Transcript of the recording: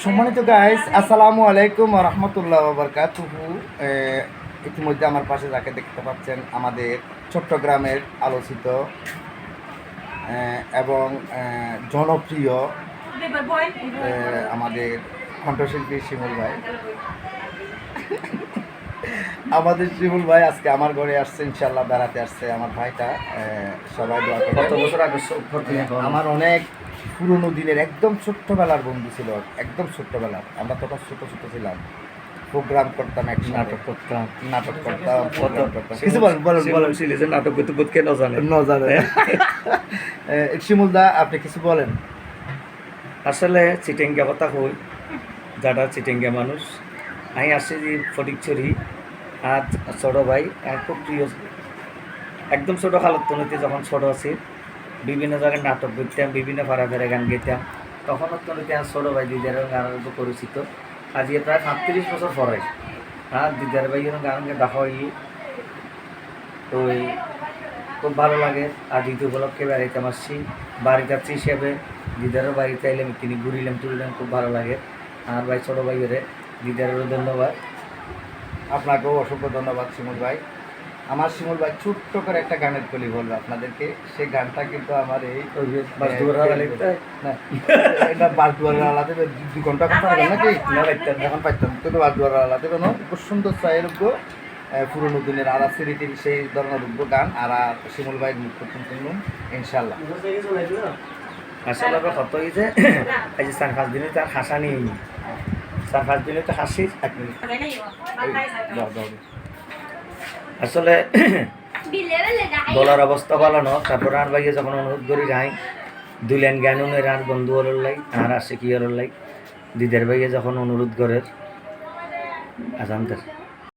সম্মানিত গাইস, আসসালামু আলাইকুম ওয়া রাহমাতুল্লাহি ওয়া বারাকাতুহু। ইতিমধ্যে আমার পাশে যাকে দেখতে পাচ্ছেন আমাদের চট্টগ্রামের আলোচিত এবং জনপ্রিয় আমাদের কণ্ঠশিল্পী শিমুল ভাই। আমাদের শিমুল ভাই আজকে আমার ঘরে আসছে, ইনশাল্লাহ বেড়াতে আসছে। আমার ভাইটা সবাই দোয়া করে। কত বছর আগে আমার অনেক পুরনো দিনের একদম ছোট্টবেলার বন্ধু ছিল, একদম ছোট্টবেলার। আমরা তখন ছোট ছোট ছিলাম, প্রোগ্রাম করতাম, এক নাটক করতাম, প্রোগ্রাম করতাম। কিছু বলেন বলেন বলেন। নাটক করতে করতে কেন জানে শিমুলদা, আপনি কিছু বলেন। আসলে চিটেঙ্গা কথা হই, যারা চিটেঙ্গা মানুষ। আমি আসছি যে ফটিকছড়ি, আর ছোট ভাই আর খুব প্রিয়, একদম ছোটো হালত তনুতে যখন ছোটো আছি বিভিন্ন জায়গায় নাটক করতাম, বিভিন্ন পাড়া ফেরা গান গেতাম। তখনও তনুতে আর ছোটো ভাই দিদার গান পরিচিত। আজকে প্রায় 37 বছর পরে আর দিদার ভাই গান দেখা হয়। তো খুব ভালো লাগে। আর দ্বিতীয় উপলক্ষে বেড়াইতাম আসছি, বাড়িতে আসছি হিসেবে দিদারও বাড়িতে আইলাম, তিনি ঘুরিলাম টুরিলাম, খুব ভালো লাগে। আর ভাই ছোটো ভাইয়েরে দিদারেরও ধন্যবাদ। আপনাকেও অসংখ্য ধন্যবাদ শিমুল ভাই। আমার শিমুল ভাই ছোট্ট করে একটা গানের কলি বলবো আপনাদেরকে। সেই গানটা কিন্তু আমার এই এটা বাসদুয়ারের আলাদা 2 ঘন্টা কথা হবে নাকি না পাইতাম, এখন পাইতাম, কিন্তু বাসদুয়ারের আলাদা কোনো খুব সুন্দর চায়ের পুরোনো দিনের আর স্মৃতির সেই ধরনের গান। আর শিমুল ভাইয়ের মুখ করতেন শুনলাম ইনশাল্লাহ। আসলে কত হয়েছে এই যে 4-5 দিনে তার হাসা নিয়ে 4-5 দিনে তো হাসি। 1 মিনিট আসলে বলার অবস্থা ভালো ন। তারপর আর ভাইয়ে যখন অনুরোধ করি যাই 2 লাইন গান উনি রান বন্ধু হল লাই আর আসে কি হল লাই দিদের ভাইয়ে যখন অনুরোধ করে আজানদের